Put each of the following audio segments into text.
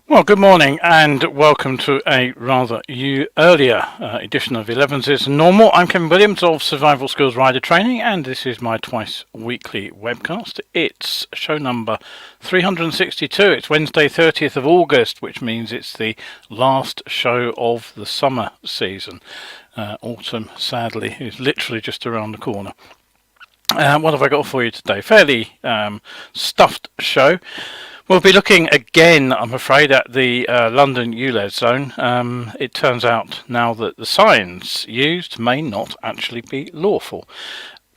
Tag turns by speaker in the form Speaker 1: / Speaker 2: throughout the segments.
Speaker 1: Well, good morning and welcome to a rather earlier edition of Elevenses Normal. I'm Kevin Williams of Survival Skills Rider Training, and this is my twice weekly webcast. It's show number 362. It's Wednesday, 30th of August, which means it's the last show of the summer season. Autumn, sadly, is literally just around the corner. What have I got for you today? Fairly stuffed show. We'll be looking again, I'm afraid, at the London ULEZ zone. It turns out now that the signs used may not actually be lawful.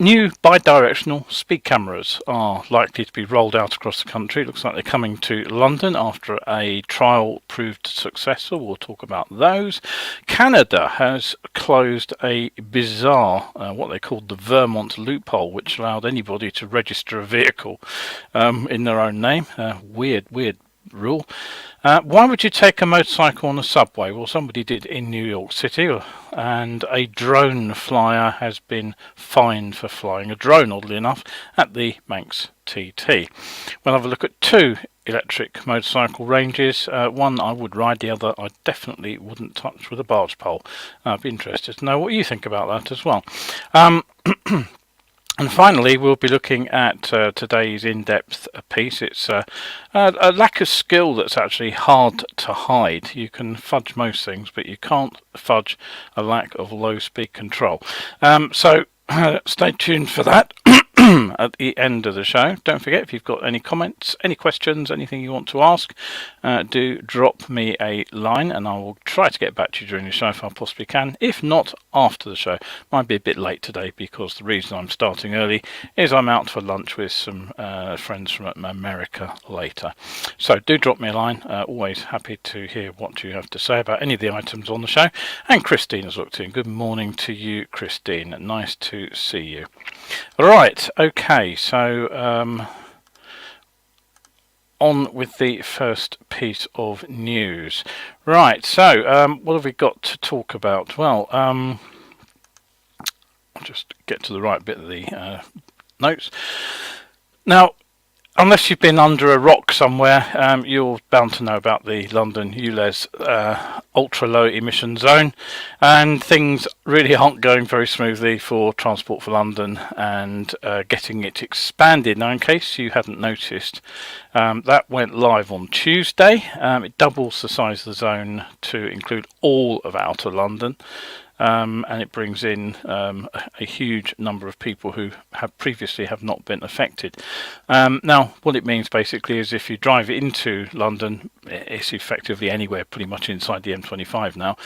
Speaker 1: New bi-directional speed cameras are likely to be rolled out across the country. It looks like they're coming to London after a trial proved successful. We'll talk about those. Canada has closed a bizarre, what they called the Vermont loophole, which allowed anybody to register a vehicle in their own name. Weird rule. Why would you take a motorcycle on a subway? Well, somebody did in New York City, and a drone flyer has been fined for flying a drone, oddly enough, at the Manx TT. We'll have a look at two electric motorcycle ranges. One I would ride, the other I definitely wouldn't touch with a barge pole. I'd be interested to know what you think about that as well. And finally, we'll be looking at today's in-depth piece. It's a lack of skill that's actually hard to hide. You can fudge most things, but you can't fudge a lack of low-speed control. So stay tuned for that at the end of the show. Don't forget, if you've got any comments, any questions, anything you want to ask, do drop me a line and I will try to get back to you during the show if I possibly can. If not, after the show. Might be a bit late today because the reason I'm starting early is I'm out for lunch with some friends from America later. So do drop me a line. Always happy to hear what you have to say about any of the items on the show. And Christine has looked in. Good morning to you, Christine. Nice to see you. Right, okay, so on with the first piece of news. Right, so what have we got to talk about? Well, I'll just get to the right bit of the notes. Now, unless you've been under a rock somewhere, you're bound to know about the London ULEZ ultra-low emission zone, and things really aren't going very smoothly for Transport for London and getting it expanded. Now, in case you hadn't noticed, that went live on Tuesday. It doubles the size of the zone to include all of Outer London. And it brings in a huge number of people who have previously not been affected. Now, what it means basically is if you drive into London, it's effectively anywhere pretty much inside the M25 now.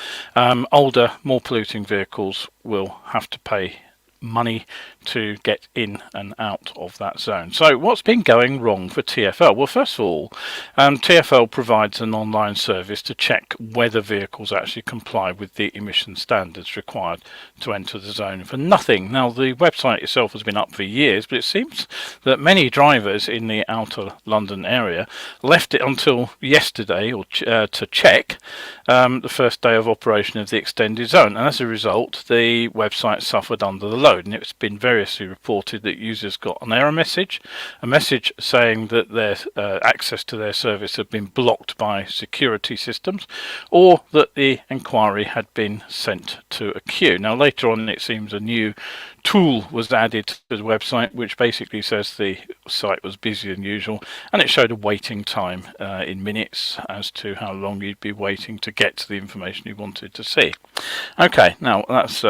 Speaker 1: Older, more polluting vehicles will have to pay money to get in and out of that zone. So what's been going wrong for TfL? Well, first of all, TfL provides an online service to check whether vehicles actually comply with the emission standards required to enter the zone for nothing. Now, the website itself has been up for years, but it seems that many drivers in the outer London area left it until yesterday to check the first day of operation of the extended zone, and as a result the website suffered under the load, and it's been variously reported that users got an error message, a message saying that their access to their service had been blocked by security systems, or that the inquiry had been sent to a queue. Now, later on, it seems a new tool was added to the website which basically says the site was busier than usual, and it showed a waiting time in minutes as to how long you'd be waiting to get to the information you wanted to see. Okay, now that's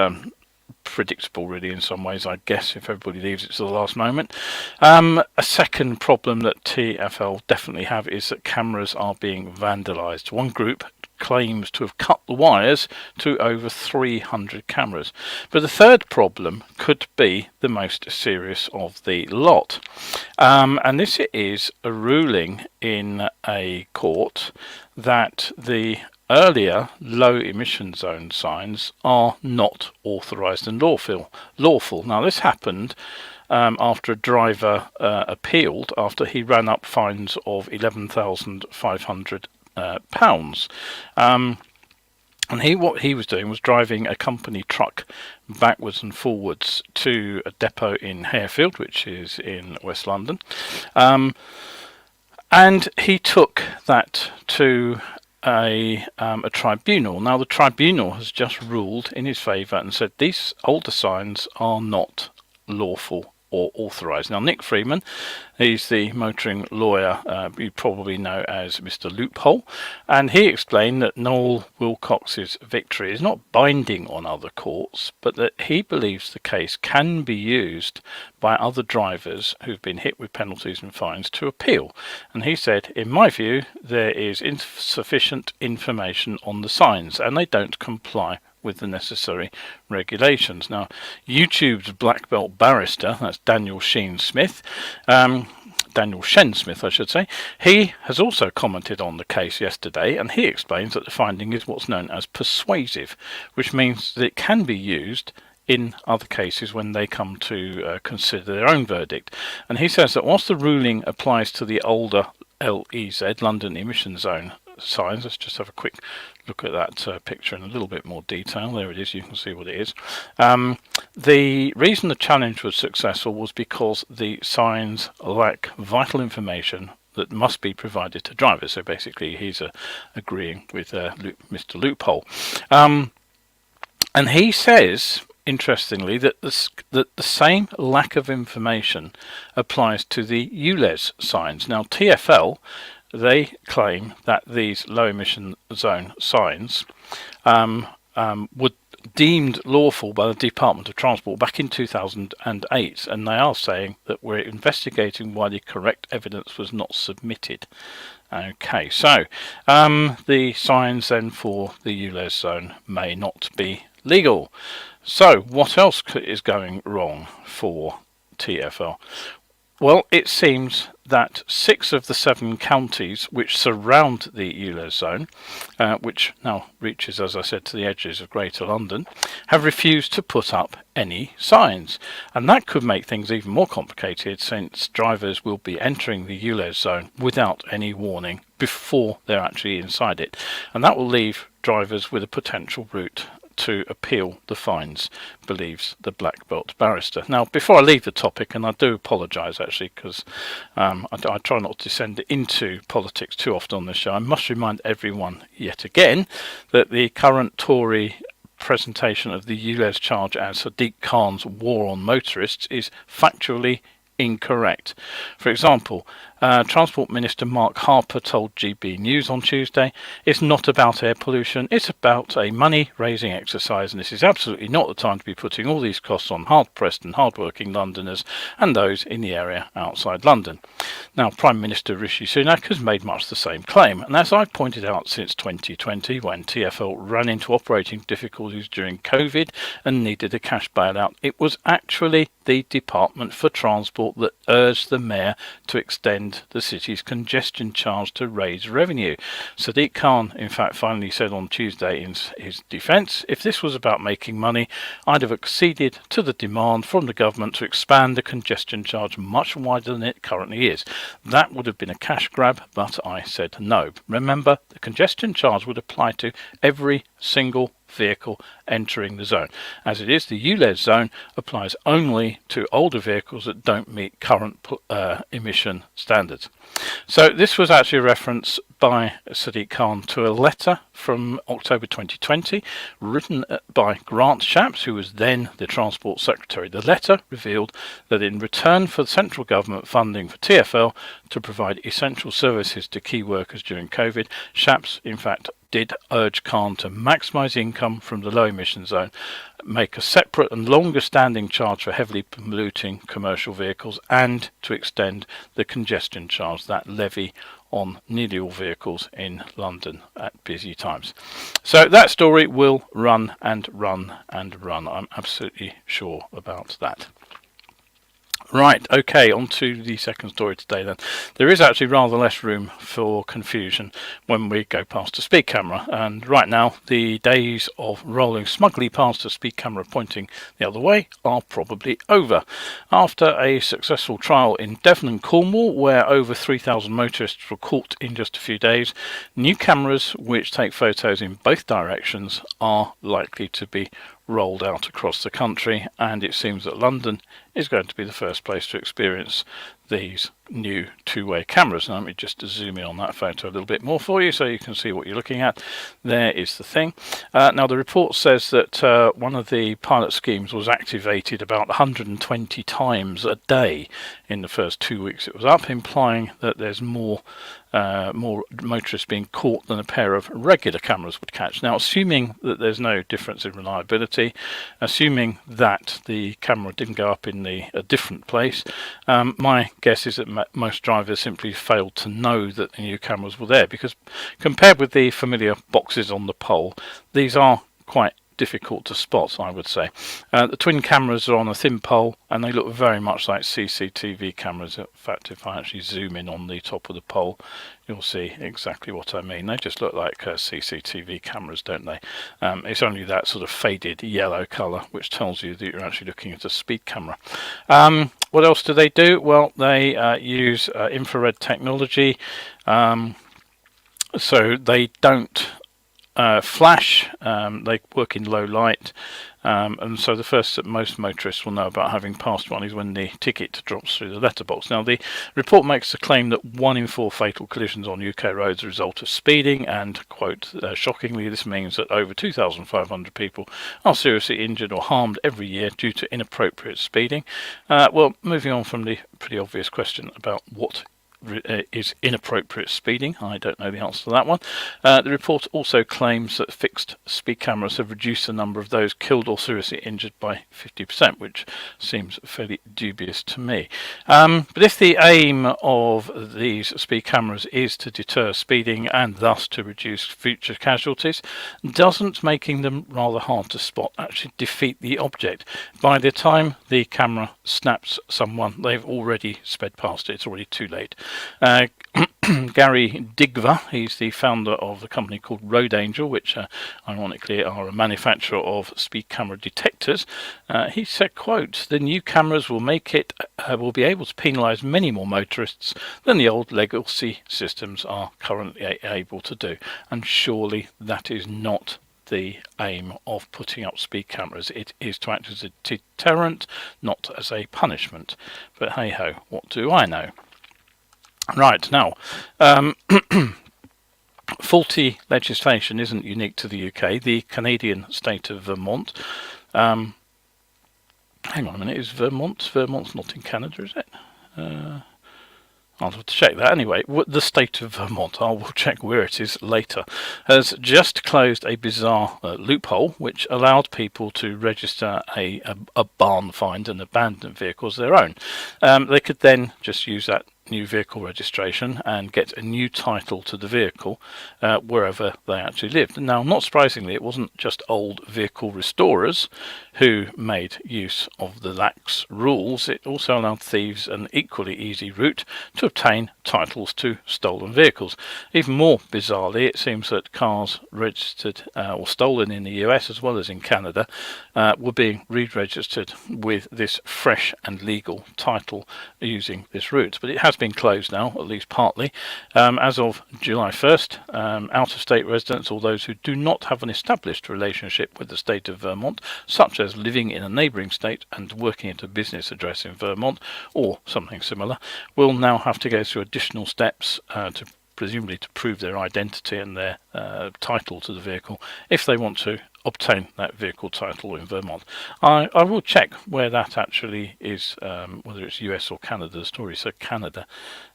Speaker 1: predictable really in some ways, I guess, if everybody leaves it to the last moment. A second problem that TfL definitely have is that cameras are being vandalised. One group claims to have cut the wires to over 300 cameras. But the third problem could be the most serious of the lot. And this is a ruling in a court that the earlier low emission zone signs are not authorised and lawful. Now, this happened after a driver appealed after he ran up fines of £11,500. And what he was doing was driving a company truck backwards and forwards to a depot in Harefield, which is in West London. And he took that to a tribunal. Now the tribunal has just ruled in his favour and said these older signs are not lawful or authorised. Now Nick Freeman, he's the motoring lawyer you probably know as Mr. Loophole, and he explained that Noel Wilcox's victory is not binding on other courts, but that he believes the case can be used by other drivers who've been hit with penalties and fines to appeal. And he said, in my view, there is insufficient information on the signs and they don't comply with the necessary regulations. Now, YouTube's black belt barrister, that's Daniel Shen Smith, I should say, he has also commented on the case yesterday, and he explains that the finding is what's known as persuasive, which means that it can be used in other cases when they come to consider their own verdict. And he says that whilst the ruling applies to the older LEZ, London Emission Zone signs, let's just have a quick look at that picture in a little bit more detail. There it is, you can see what it is. The reason the challenge was successful was because the signs lack vital information that must be provided to drivers. So basically he's agreeing with Mr. Loophole. And he says, interestingly, that the same lack of information applies to the ULEZ signs. Now TfL, they claim that these low emission zone signs were deemed lawful by the Department of Transport back in 2008, and they are saying that we're investigating why the correct evidence was not submitted. Okay, so the signs then for the ULEZ zone may not be legal. So what else is going wrong for TfL? Well, it seems that 6 of the 7 counties which surround the ULEZ zone, which now reaches, as I said, to the edges of Greater London, have refused to put up any signs. And that could make things even more complicated, since drivers will be entering the ULEZ zone without any warning before they're actually inside it. And that will leave drivers with a potential route to appeal the fines, believes the black belt barrister. Now, before I leave the topic, and I do apologise actually, because I try not to descend into politics too often on this show, I must remind everyone yet again that the current Tory presentation of the ULEZ charge as Sadiq Khan's war on motorists is factually incorrect. For example, Transport Minister Mark Harper told GB News on Tuesday, it's not about air pollution, it's about a money-raising exercise, and this is absolutely not the time to be putting all these costs on hard-pressed and hard-working Londoners and those in the area outside London. Now, Prime Minister Rishi Sunak has made much the same claim, and as I've pointed out since 2020, when TfL ran into operating difficulties during COVID and needed a cash bailout, it was actually the Department for Transport that urged the Mayor to extend the city's congestion charge to raise revenue. Sadiq Khan, in fact, finally said on Tuesday in his defence, if this was about making money, I'd have acceded to the demand from the government to expand the congestion charge much wider than it currently is. That would have been a cash grab, but I said no. Remember, the congestion charge would apply to every single vehicle entering the zone. As it is, the ULEZ zone applies only to older vehicles that don't meet current emission standards. So this was actually a reference by Sadiq Khan to a letter from October 2020 written by Grant Shapps, who was then the Transport Secretary. The letter revealed that in return for central government funding for TfL to provide essential services to key workers during COVID, Shapps in fact did urge Khan to maximise income from the low emission zone, make a separate and longer standing charge for heavily polluting commercial vehicles, and to extend the congestion charge, that levy on nearly all vehicles in London at busy times. So that story will run and run and run. I'm absolutely sure about that. Right, okay, on to the second story today then. There is actually rather less room for confusion when we go past a speed camera, and right now the days of rolling smugly past a speed camera pointing the other way are probably over. After a successful trial in Devon and Cornwall, where over 3,000 motorists were caught in just a few days, new cameras which take photos in both directions are likely to be rolled out across the country, and it seems that London is going to be the first place to experience these new two-way cameras. Now let me just zoom in on that photo a little bit more for you so you can see what you're looking at. There is the thing. Now the report says that one of the pilot schemes was activated about 120 times a day in the first 2 weeks it was up, implying that there's more motorists being caught than a pair of regular cameras would catch. Now, assuming that there's no difference in reliability, assuming that the camera didn't go up in a different place, my guess is that most drivers simply failed to know that the new cameras were there, because compared with the familiar boxes on the pole, these are quite difficult to spot, I would say. The twin cameras are on a thin pole and they look very much like CCTV cameras. In fact, if I actually zoom in on the top of the pole, you'll see exactly what I mean. They just look like CCTV cameras, don't they? It's only that sort of faded yellow colour which tells you that you're actually looking at a speed camera. What else do they do? Well, they use infrared technology, so they don't flash, they work in low light, and so the first that most motorists will know about having passed one is when the ticket drops through the letterbox. Now the report makes the claim that 1 in 4 fatal collisions on UK roads are a result of speeding, and quote, shockingly, this means that over 2,500 people are seriously injured or harmed every year due to inappropriate speeding. Well, moving on from the pretty obvious question about what is inappropriate speeding, I don't know the answer to that one. The report also claims that fixed speed cameras have reduced the number of those killed or seriously injured by 50%, which seems fairly dubious to me. But if the aim of these speed cameras is to deter speeding and thus to reduce future casualties, doesn't making them rather hard to spot actually defeat the object? By the time the camera snaps someone, they've already sped past it. It's already too late. Gary Digva, he's the founder of the company called Road Angel, which ironically are a manufacturer of speed camera detectors. He said, quote, "The new cameras will make it will be able to penalise many more motorists than the old legacy systems are currently able to do." And surely that is not the aim of putting up speed cameras. It is to act as a deterrent, not as a punishment. But hey ho, what do I know? Right, now, faulty legislation isn't unique to the UK. The Canadian state of Vermont, hang on a minute, is Vermont's not in Canada, is it? I'll have to check that. Anyway, the state of Vermont, I will check where it is later, has just closed a bizarre loophole which allowed people to register a barn find and abandoned vehicle as their own. They could then just use that new vehicle registration and get a new title to the vehicle wherever they actually lived. Now, not surprisingly, it wasn't just old vehicle restorers who made use of the lax rules. It also allowed thieves an equally easy route to obtain titles to stolen vehicles. Even more bizarrely, it seems that cars registered or stolen in the US as well as in Canada were being re-registered with this fresh and legal title using this route. But it has been closed now, at least partly. As of July 1st, out-of-state residents or those who do not have an established relationship with the state of Vermont, such as living in a neighbouring state and working at a business address in Vermont or something similar, will now have to go through additional steps to presumably to prove their identity and their title to the vehicle if they want to obtain that vehicle title in Vermont. I will check where that actually is, whether it's US or Canada. The story said Canada.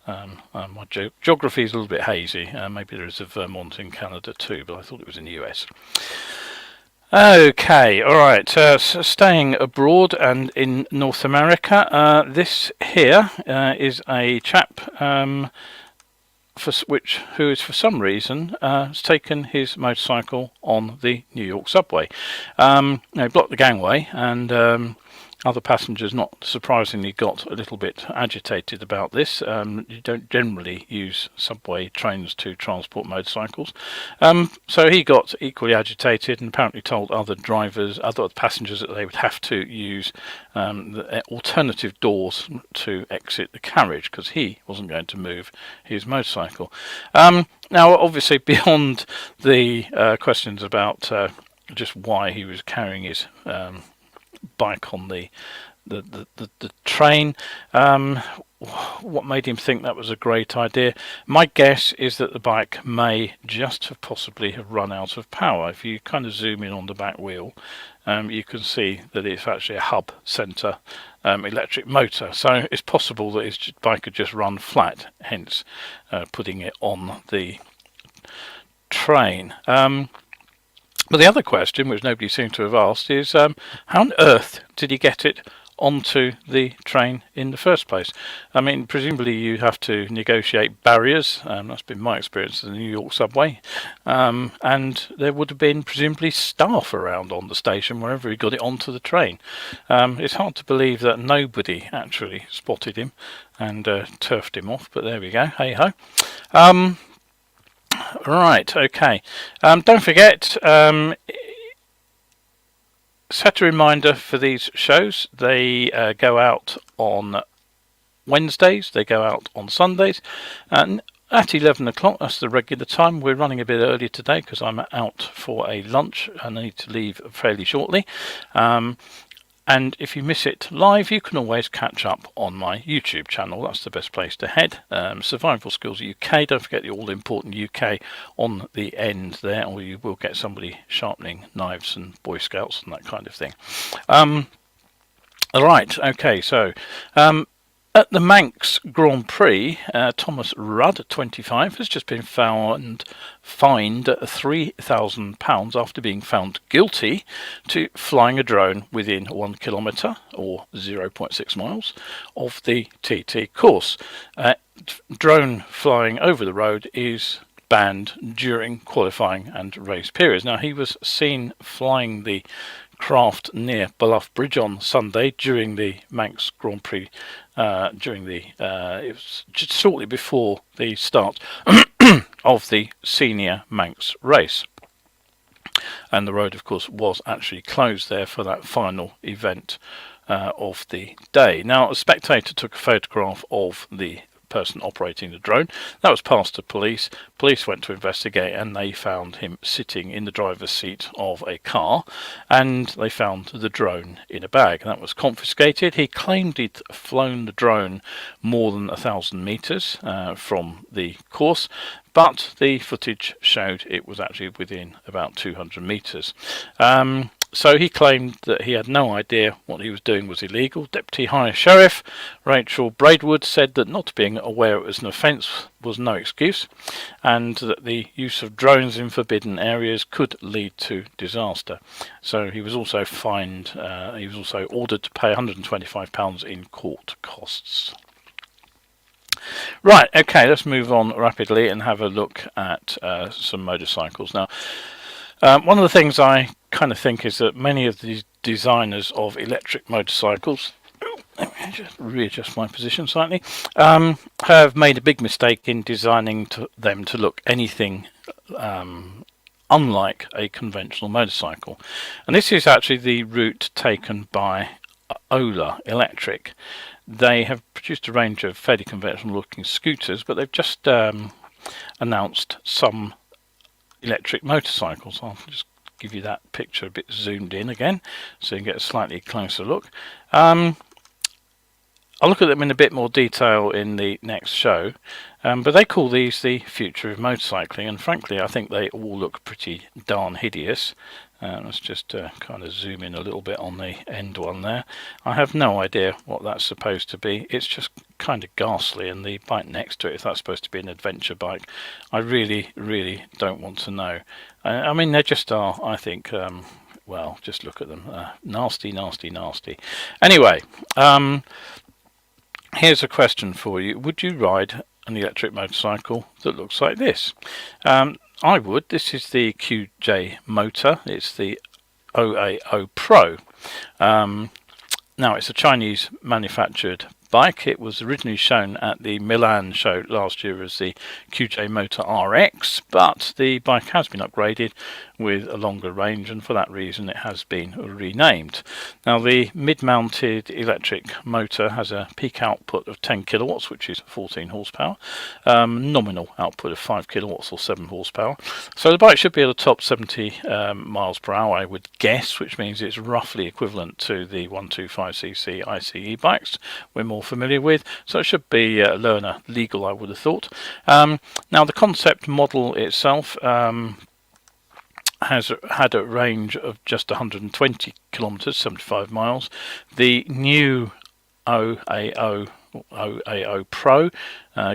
Speaker 1: My geography is a little bit hazy. Maybe there is a Vermont in Canada too, but I thought it was in the US. Okay, alright, so staying abroad and in North America, this here is a chap who is for some reason has taken his motorcycle on the New York subway. They blocked the gangway, and other passengers, not surprisingly, got a little bit agitated about this. You don't generally use subway trains to transport motorcycles. So he got equally agitated and apparently told other passengers that they would have to use the alternative doors to exit the carriage because he wasn't going to move his motorcycle. Now, obviously, beyond the questions about just why he was carrying his bike on the the train. What made him think that was a great idea? My guess is that the bike may just have possibly have run out of power. If you kind of zoom in on the back wheel, you can see that it's actually a hub center electric motor. So it's possible that his bike had just run flat, hence putting it on the train. But the other question, which nobody seems to have asked, is how on earth did he get it onto the train in the first place? I mean, presumably you have to negotiate barriers. That's been my experience in the New York subway. And there would have been presumably staff around on the station wherever he got it onto the train. It's hard to believe that nobody actually spotted him and turfed him off, but there we go. Hey ho. Right, okay. Don't forget, set a reminder for these shows. They go out on Wednesdays, they go out on Sundays, and at 11 o'clock, that's the regular time. We're running a bit early today because I'm out for a lunch and I need to leave fairly shortly. And if you miss it live, you can always catch up on my YouTube channel. That's the best place to head. Survival Skills UK. Don't forget the all-important UK on the end there, or you will get somebody sharpening knives and Boy Scouts and that kind of thing. Right, okay, so at the Manx Grand Prix, Thomas Rudd, 25, has just been fined £3,000 after being found guilty to flying a drone within 1 kilometre or 0.6 miles of the TT course. Drone flying over the road is banned during qualifying and race periods. Now, he was seen flying the craft near Bluff Bridge on Sunday during the Manx Grand Prix. It was just shortly before the start of the senior Manx race, and the road, of course, was actually closed there for that final event of the day. Now, a spectator took a photograph of the person operating the drone. That was passed to police. Police went to investigate and they found him sitting in the driver's seat of a car, and they found the drone in a bag. That was confiscated. He claimed he'd flown the drone more than 1,000 meters from the course, but the footage showed it was actually within about 200 meters. So he claimed that he had no idea what he was doing was illegal. Deputy High Sheriff Rachel Braidwood said that not being aware it was an offence was no excuse, and that the use of drones in forbidden areas could lead to disaster. So he was also fined, he was also ordered to pay £125 in court costs. Right, okay, let's move on rapidly and have a look at some motorcycles. Now, one of the things I kind of think is that many of the designers of electric motorcycles, let me just readjust my position slightly, have made a big mistake in designing them to look anything unlike a conventional motorcycle. And this is actually the route taken by Ola Electric. They have produced a range of fairly conventional looking scooters, but they've just announced some electric motorcycles. I'll just give you that picture a bit zoomed in again so you can get a slightly closer look. I'll look at them in a bit more detail in the next show, but they call these the future of motorcycling, and frankly I think they all look pretty darn hideous. Let's just kind of zoom in a little bit on the end one there. I have no idea what that's supposed to be. It's just kind of ghastly, and the bike next to it, if that's supposed to be an adventure bike, I really don't want to know. I mean, they just are, I think, well, just look at them. Nasty. Anyway, here's a question for you. Would you ride an electric motorcycle that looks like this? I would. This is the QJ motor. It's the OAO Pro. Now, it's a Chinese manufactured bike. It was originally shown at the Milan show last year as the QJ Motor RX, but the bike has been upgraded with a longer range, and for that reason it has been renamed. Now, the mid-mounted electric motor has a peak output of 10 kilowatts, which is 14 horsepower, nominal output of 5 kilowatts or 7 horsepower. So the bike should be at a top 70 miles per hour, I would guess, which means it's roughly equivalent to the 125cc ICE bikes we're more familiar with. So it should be learner legal, I would have thought. Now, the concept model itself has had a range of just 120 kilometers, 75 miles. The new OAO Pro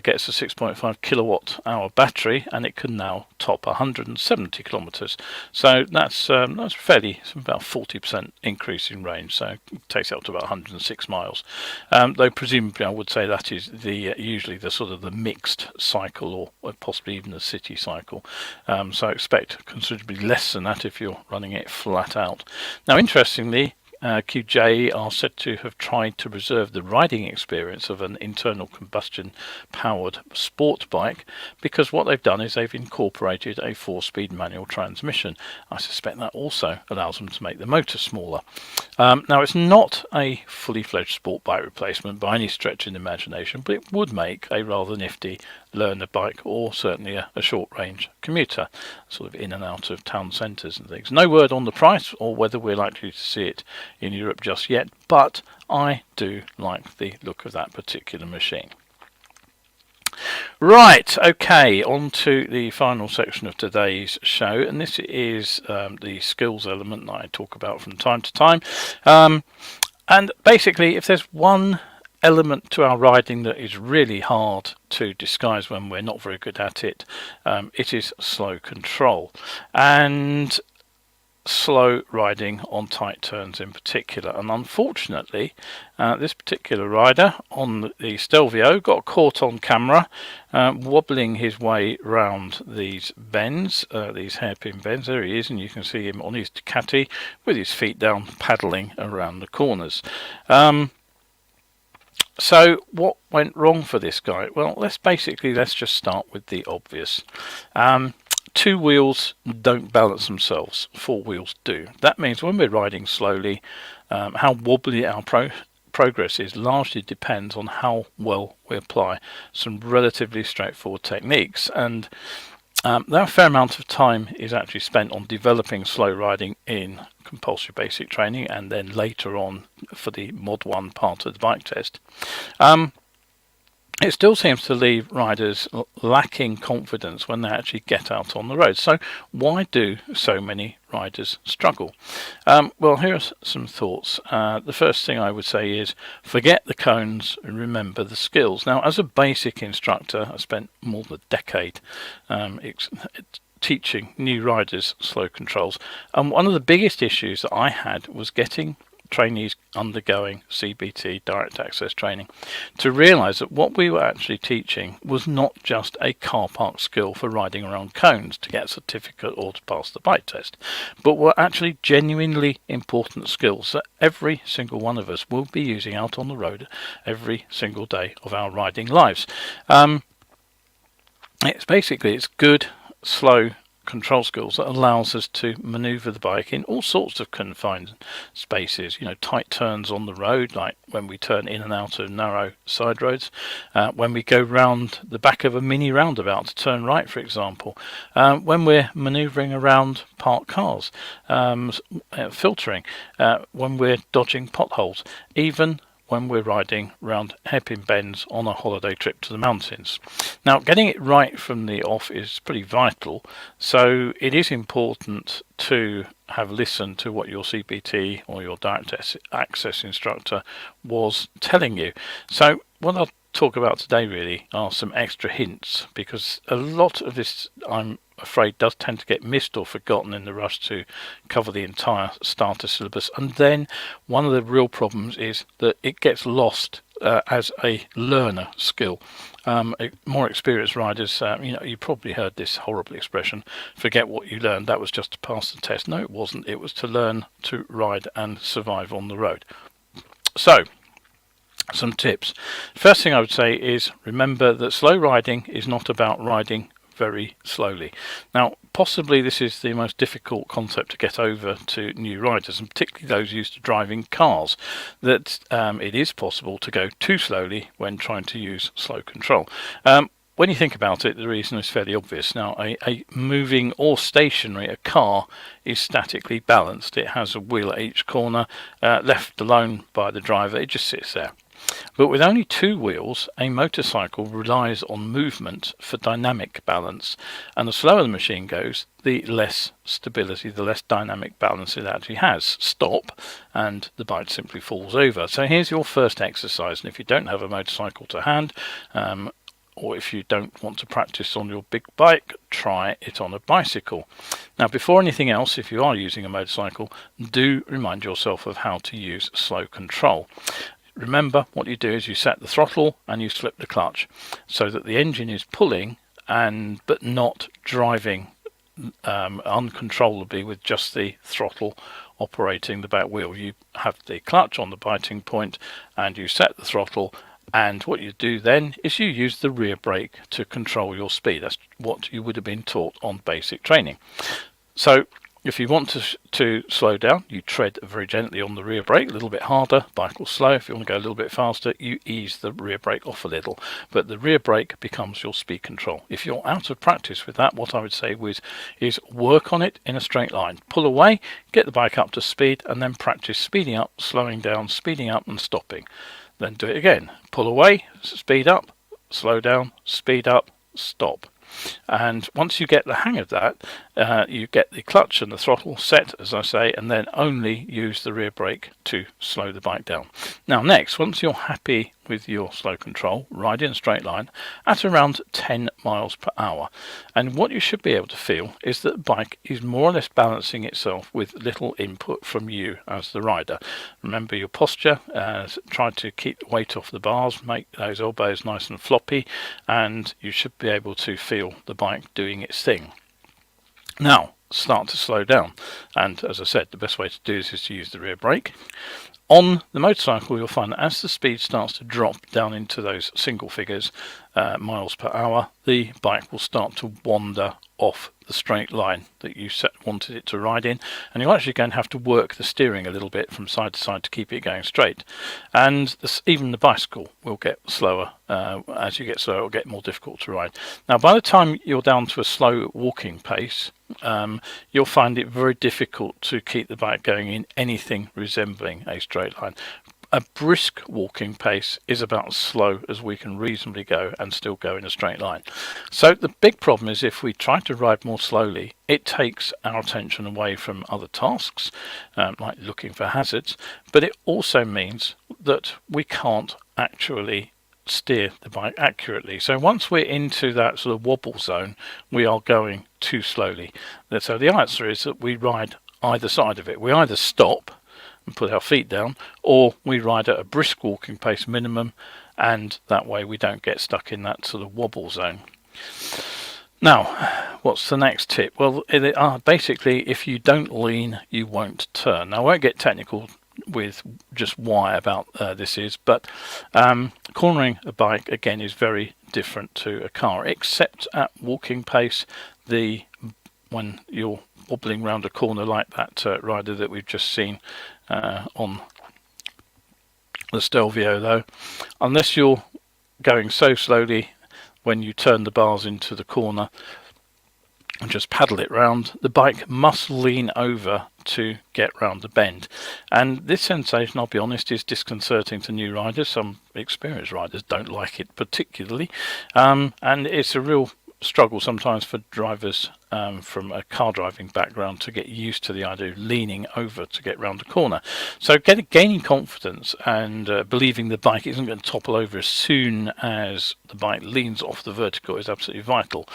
Speaker 1: gets a 6.5 kilowatt hour battery, and it can now top 170 kilometers. So that's fairly, about 40% increase in range. So it takes it up to about 106 miles. Though presumably I would say that is the usually the sort of the mixed cycle, or possibly even the city cycle. So I expect considerably less than that if you're running it flat out. Now, interestingly, QJ are said to have tried to preserve the riding experience of an internal combustion powered sport bike, because what they've done is they've incorporated a 4-speed manual transmission. I suspect that also allows them to make the motor smaller. Now, it's not a fully fledged sport bike replacement by any stretch of the imagination, but it would make a rather nifty learner bike, or certainly a short range commuter, sort of in and out of town centres and things. No word on the price or whether we're likely to see it in Europe just yet, but I do like the look of that particular machine. Right, okay, on to the final section of today's show, and this is the skills element that I talk about from time to time. And basically, if there's one element to our riding that is really hard to disguise when we're not very good at it, it is slow control, and slow riding on tight turns in particular. And unfortunately, this particular rider on the Stelvio got caught on camera wobbling his way round these bends, these hairpin bends. There he is, and you can see him on his Ducati with his feet down, paddling around the corners. So what went wrong for this guy? Well, let's just start with the obvious. 2 wheels don't balance themselves, 4 wheels do. That means when we're riding slowly, how wobbly our progress is largely depends on how well we apply some relatively straightforward techniques. And a fair amount of time is actually spent on developing slow riding in compulsory basic training, and then later on for the Mod 1 part of the bike test. It still seems to leave riders lacking confidence when they actually get out on the road. So why do so many riders struggle? Well, here are some thoughts. The first thing I would say is forget the cones and remember the skills. Now, as a basic instructor, I spent more than a decade teaching new riders slow controls. And one of the biggest issues that I had was getting trainees undergoing CBT, direct access training, to realise that what we were actually teaching was not just a car park skill for riding around cones to get a certificate or to pass the bike test, but were actually genuinely important skills that every single one of us will be using out on the road every single day of our riding lives. It's good, slow control skills that allows us to maneuver the bike in all sorts of confined spaces, tight turns on the road, like when we turn in and out of narrow side roads, when we go round the back of a mini roundabout to turn right, for example, when we're maneuvering around parked cars, filtering, when we're dodging potholes, even when we're riding round hairpin bends on a holiday trip to the mountains. Now, getting it right from the off is pretty vital, so it is important to have listened to what your CBT or your direct access instructor was telling you. So what I'll talk about today really are some extra hints, because a lot of this, I'm afraid, does tend to get missed or forgotten in the rush to cover the entire starter syllabus. And then one of the real problems is that it gets lost as a learner skill. More experienced riders, you probably heard this horrible expression, forget what you learned, that was just to pass the test. No, it wasn't. It was to learn to ride and survive on the road. So, some tips. First thing I would say is remember that slow riding is not about riding very slowly. Now, possibly this is the most difficult concept to get over to new riders, and particularly those used to driving cars, that it is possible to go too slowly when trying to use slow control. When you think about it, the reason is fairly obvious. Now, a moving or stationary, a car is statically balanced. It has a wheel at each corner, left alone by the driver. It just sits there. But with only two wheels, a motorcycle relies on movement for dynamic balance, and the slower the machine goes, the less stability, the less dynamic balance it actually has. Stop, and the bike simply falls over. So here's your first exercise, and if you don't have a motorcycle to hand, or if you don't want to practice on your big bike, try it on a bicycle. Now, before anything else, if you are using a motorcycle, do remind yourself of how to use slow control. Remember, what you do is you set the throttle and you slip the clutch so that the engine is pulling but not driving uncontrollably with just the throttle operating the back wheel. You have the clutch on the biting point and you set the throttle, and what you do then is you use the rear brake to control your speed. That's what you would have been taught on basic training. So if you want to slow down, you tread very gently on the rear brake, a little bit harder, bike will slow. If you want to go a little bit faster, you ease the rear brake off a little, but the rear brake becomes your speed control. If you're out of practice with that, what I would say is work on it in a straight line. Pull away, get the bike up to speed, and then practice speeding up, slowing down, speeding up and stopping. Then do it again. Pull away, speed up, slow down, speed up, stop. And once you get the hang of that, you get the clutch and the throttle set, as I say, and then only use the rear brake to slow the bike down. Now next, once you're happy with your slow control, ride in a straight line at around 10 miles per hour. And what you should be able to feel is that the bike is more or less balancing itself with little input from you as the rider. Remember your posture, try to keep the weight off the bars, make those elbows nice and floppy, and you should be able to feel the bike doing its thing. Now, start to slow down, and as I said, the best way to do this is to use the rear brake. On the motorcycle, you'll find that as the speed starts to drop down into those single figures, miles per hour, the bike will start to wander off the straight line that you wanted it to ride in, and you're actually going to have to work the steering a little bit from side to side to keep it going straight. And even the bicycle will get slower. As you get slower, it will get more difficult to ride. Now, by the time you're down to a slow walking pace, you'll find it very difficult to keep the bike going in anything resembling a straight line. A brisk walking pace is about as slow as we can reasonably go and still go in a straight line. So the big problem is if we try to ride more slowly, it takes our attention away from other tasks, like looking for hazards, but it also means that we can't actually steer the bike accurately. So once we're into that sort of wobble zone, we are going too slowly. So the answer is that we ride either side of it. We either stop and put our feet down, or we ride at a brisk walking pace minimum, and that way we don't get stuck in that sort of wobble zone. Now, what's the next tip? Well, basically, if you don't lean, you won't turn. Now, I won't get technical with just why about this is, but cornering a bike again is very different to a car, except at walking pace. When you're wobbling round a corner like that rider that we've just seen on the Stelvio, though, unless you're going so slowly when you turn the bars into the corner and just paddle it round, the bike must lean over to get round the bend. And this sensation, I'll be honest, is disconcerting to new riders. Some experienced riders don't like it particularly, and it's a real struggle sometimes for drivers from a car driving background to get used to the idea of leaning over to get round a corner. So gaining confidence and believing the bike isn't going to topple over as soon as the bike leans off the vertical is absolutely vital.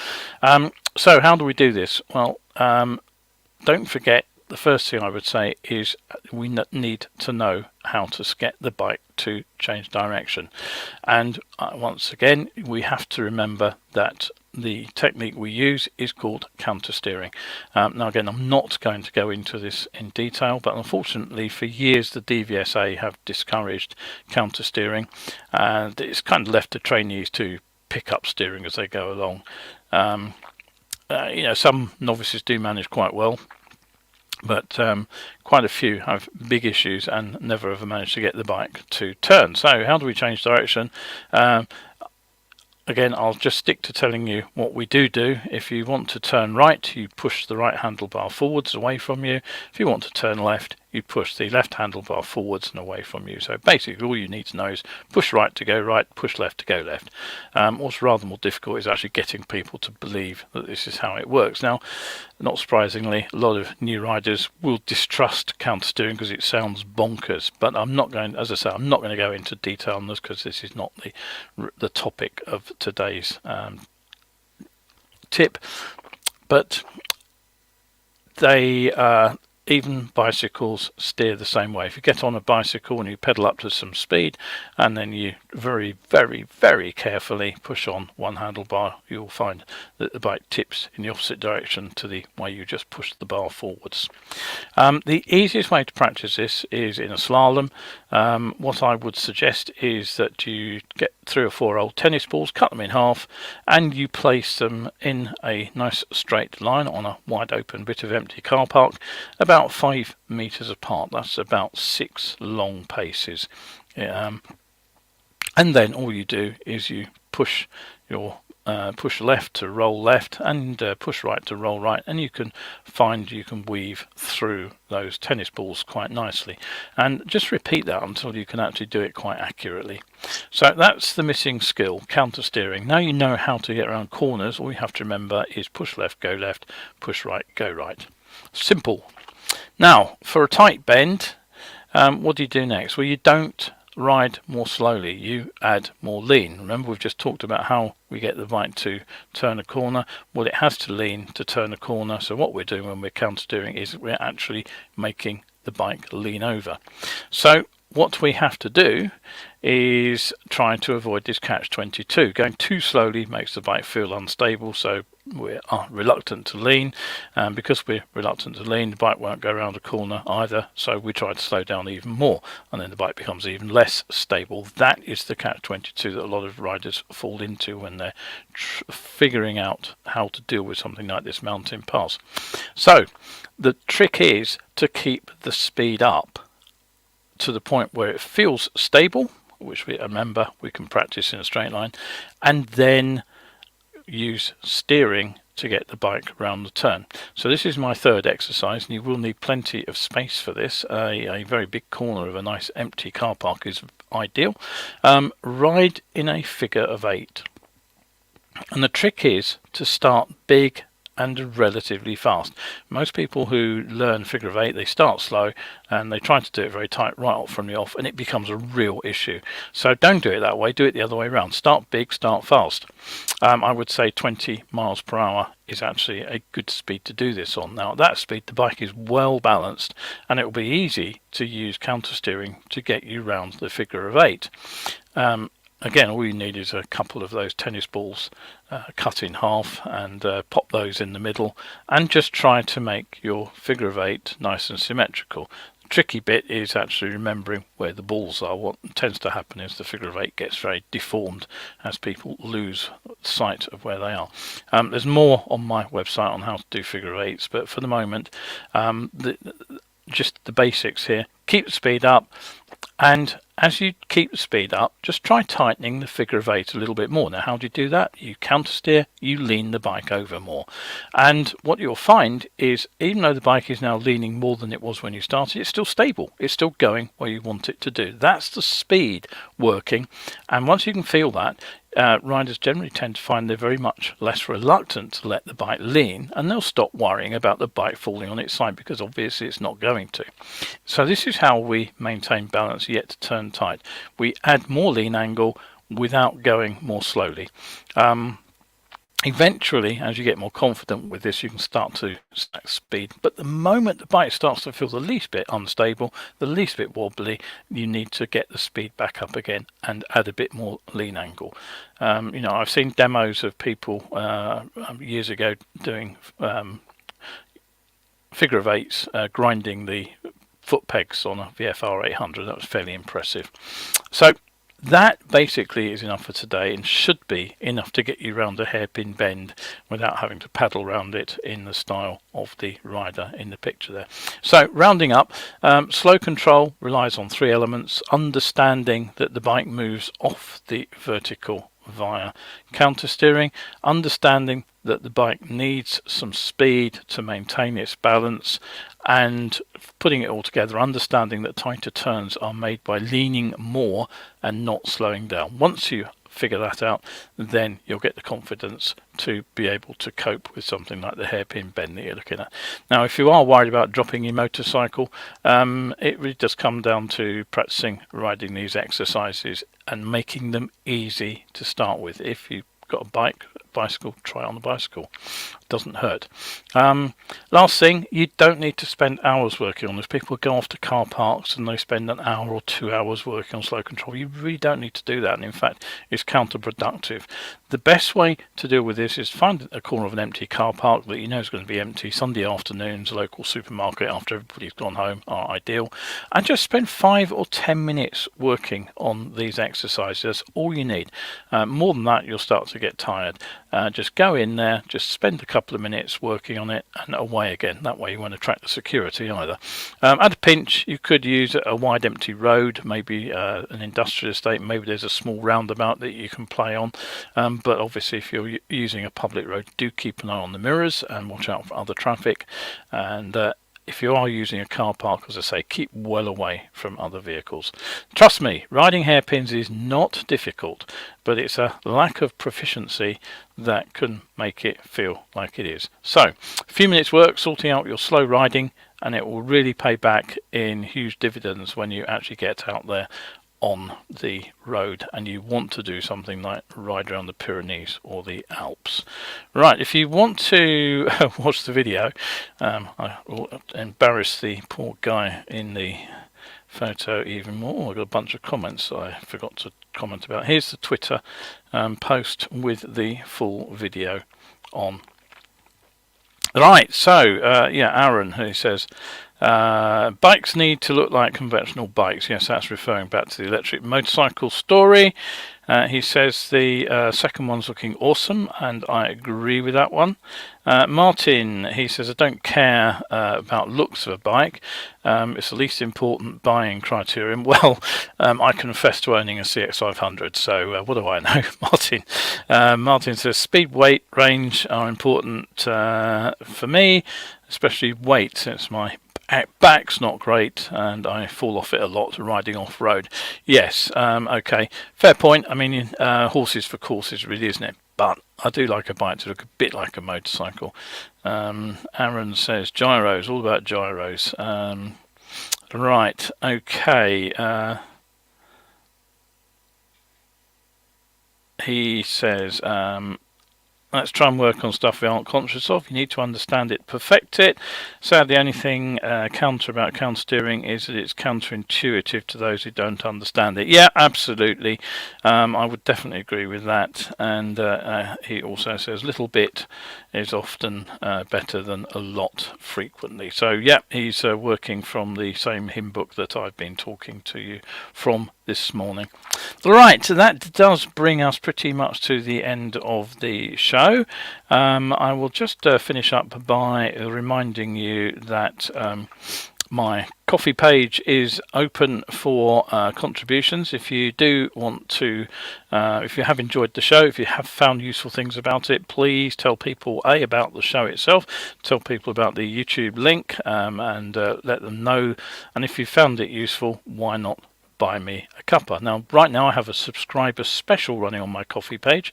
Speaker 1: So how do we do this? Well, don't forget, the first thing I would say is we need to know how to get the bike to change direction. And once again, we have to remember that the technique we use is called counter steering. Now again, I'm not going to go into this in detail, but unfortunately for years the DVSA have discouraged counter steering, and it's kind of left the trainees to pick up steering as they go along. You know, some novices do manage quite well, but quite a few have big issues and never ever manage to get the bike to turn. So how do we change direction? Again, I'll just stick to telling you what we do. If you want to turn right, you push the right handlebar forwards away from you. If you want to turn left, you push the left handlebar forwards and away from you. So basically all you need to know is push right to go right, push left to go left. What's rather more difficult is actually getting people to believe that this is how it works. Now, not surprisingly, a lot of new riders will distrust counter steering because it sounds bonkers, but I'm not going, as I say, I'm not going to go into detail on this because this is not the topic of today's tip. But they even bicycles steer the same way. If you get on a bicycle and you pedal up to some speed and then you very, very, very carefully push on one handlebar, you'll find that the bike tips in the opposite direction to the way you just pushed the bar forwards. The easiest way to practice this is in a slalom. What I would suggest is that you get 3 or 4 old tennis balls, cut them in half, and you place them in a nice straight line on a wide open bit of empty car park, about 5 meters apart. That's about 6 long paces. And then all you do is you push your push left to roll left and push right to roll right, and you can find you can weave through those tennis balls quite nicely, and just repeat that until you can actually do it quite accurately. So that's the missing skill, counter steering. Now you know how to get around corners. All you have to remember is push left, go left, push right, go right. Simple. Now for a tight bend, what do you do next? Well, you don't ride more slowly, you add more lean. Remember, we've just talked about how we get the bike to turn a corner. Well, it has to lean to turn a corner, so what we're doing when we're counter steering is we're actually making the bike lean over. So what we have to do is try to avoid this catch-22. Going too slowly makes the bike feel unstable, so we are reluctant to lean, and because we're reluctant to lean, the bike won't go around a corner either, so we try to slow down even more, and then the bike becomes even less stable. That is the catch-22 that a lot of riders fall into when they're figuring out how to deal with something like this mountain pass. So the trick is to keep the speed up to the point where it feels stable, which we remember we can practice in a straight line, and then use steering to get the bike around the turn. So this is my third exercise, and you will need plenty of space for this. A very big corner of a nice empty car park is ideal. Ride in a figure of 8, and the trick is to start big and relatively fast. Most people who learn figure of 8, they start slow and they try to do it very tight right off from the off, and it becomes a real issue. So don't do it that way, do it the other way around. Start big, start fast. I would say 20 miles per hour is actually a good speed to do this on. Now at that speed the bike is well balanced, and it will be easy to use counter steering to get you round the figure of 8. Again, all you need is a couple of those tennis balls cut in half, and pop those in the middle, and just try to make your figure of 8 nice and symmetrical. The tricky bit is actually remembering where the balls are. What tends to happen is the figure of 8 gets very deformed as people lose sight of where they are. There's more on my website on how to do figure of 8s, but for the moment, just the basics here. Keep the speed up, and as you keep the speed up, just try tightening the figure of 8 a little bit more. Now, how do you do that? You counter steer, you lean the bike over more. And what you'll find is, even though the bike is now leaning more than it was when you started, it's still stable. It's still going where you want it to do. That's the speed working. And once you can feel that, riders generally tend to find they're very much less reluctant to let the bike lean, and they'll stop worrying about the bike falling on its side, because obviously it's not going to. So this is how we maintain balance yet to turn tight. We add more lean angle without going more slowly. Eventually, as you get more confident with this, you can start to stack speed. But the moment the bike starts to feel the least bit unstable, the least bit wobbly, you need to get the speed back up again and add a bit more lean angle. You know, I've seen demos of people years ago doing figure of 8s, grinding the foot pegs on a VFR 800. That was fairly impressive. So that basically is enough for today and should be enough to get you around a hairpin bend without having to paddle around it in the style of the rider in the picture there. So rounding up, slow control relies on 3 elements: understanding that the bike moves off the vertical via counter steering, understanding that the bike needs some speed to maintain its balance, and putting it all together, understanding that tighter turns are made by leaning more and not slowing down. Once you figure that out, then you'll get the confidence to be able to cope with something like the hairpin bend that you're looking at. Now, if you are worried about dropping your motorcycle, it really does come down to practicing riding these exercises and making them easy to start with. If you've got a bicycle, try it on the bicycle. Doesn't hurt. Last thing, you don't need to spend hours working on this. People go off to car parks and they spend an hour or 2 hours working on slow control. You really don't need to do that, and in fact it's counterproductive. The best way to deal with this is find a corner of an empty car park that you know is going to be empty. Sunday afternoons, local supermarket after everybody's gone home are ideal, and just spend 5 or 10 minutes working on these exercises. That's all you need. More than that, you'll start to get tired. Just go in there, just spend a couple of minutes working on it and away again. That way you won't attract the security either. At a pinch, you could use a wide empty road, maybe an industrial estate, maybe there's a small roundabout that you can play on, but obviously if you're using a public road, do keep an eye on the mirrors and watch out for other traffic. And if you are using a car park, as I say, keep well away from other vehicles. Trust me, riding hairpins is not difficult, but it's a lack of proficiency that can make it feel like it is. So, a few minutes work sorting out your slow riding, and it will really pay back in huge dividends when you actually get out there on the road and you want to do something like ride around the Pyrenees or the Alps. Right, if you want to watch the video, I will embarrass the poor guy in the photo even more. I've got a bunch of comments I forgot to comment about. Here's the Twitter post with the full video on. Right, so yeah, Aaron, who says bikes need to look like conventional bikes. Yes, that's referring back to the electric motorcycle story. He says the second one's looking awesome, and I agree with that one. Martin, he says, I don't care about looks of a bike. It's the least important buying criterion. Well, I confess to owning a CX500, so what do I know, Martin? Martin says speed, weight, range are important for me, especially weight, since my back's not great and I fall off it a lot riding off-road. Yes, okay, fair point. I mean, horses for courses, really, isn't it? But I do like a bike to look a bit like a motorcycle. Aaron says gyros, all about gyros. Right, okay. He says let's try and work on stuff we aren't conscious of. You need to understand it, perfect it. Sadly, the only thing counter about counter steering is that it's counterintuitive to those who don't understand it. Yeah, absolutely. I would definitely agree with that. And he also says little bit is often better than a lot frequently. So yeah, he's working from the same hymn book that I've been talking to you from this morning. Right, so that does bring us pretty much to the end of the show. I will just finish up by reminding you that my coffee page is open for contributions. If you do want to, if you have enjoyed the show, if you have found useful things about it, please tell people about the show itself, tell people about the YouTube link, and let them know. And if you found it useful, why not buy me a cuppa. Now, right now I have a subscriber special running on my coffee page,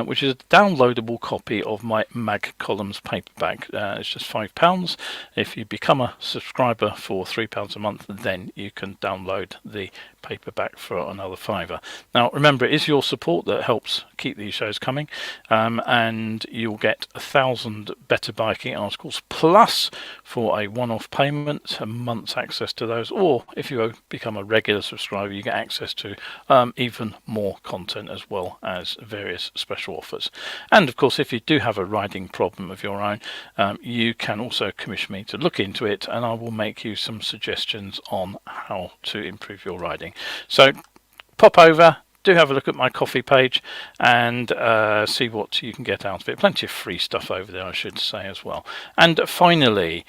Speaker 1: which is a downloadable copy of my Mag Columns paperback. It's just £5. If you become a subscriber for £3 a month, then you can download the paperback for another £5. Now, remember, it is your support that helps keep these shows coming, and you'll get 1,000 better biking articles, plus for a one-off payment, a month's access to those, or if you become a regular subscriber, you get access to even more content as well as various special offers. And of course, if you do have a riding problem of your own, you can also commission me to look into it, and I will make you some suggestions on how to improve your riding. So pop over, do have a look at my Ko-fi page and see what you can get out of it. Plenty of free stuff over there, I should say, as well. And finally,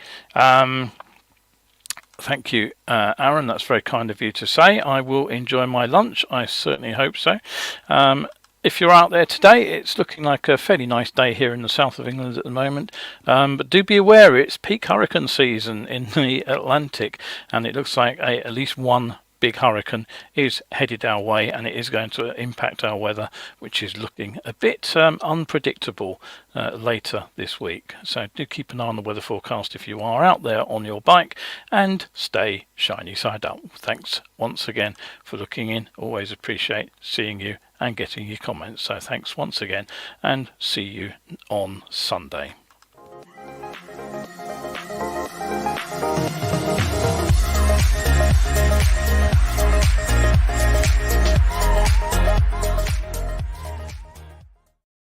Speaker 1: thank you, Aaron. That's very kind of you to say. I will enjoy my lunch. I certainly hope so. If you're out there today, it's looking like a fairly nice day here in the south of England at the moment. But do be aware it's peak hurricane season in the Atlantic, and it looks like at least one big hurricane is headed our way, and it is going to impact our weather, which is looking a bit unpredictable later this week. So do keep an eye on the weather forecast if you are out there on your bike, and stay shiny side up. Thanks once again for looking in. Always appreciate seeing you and getting your comments. So thanks once again, and see you on Sunday.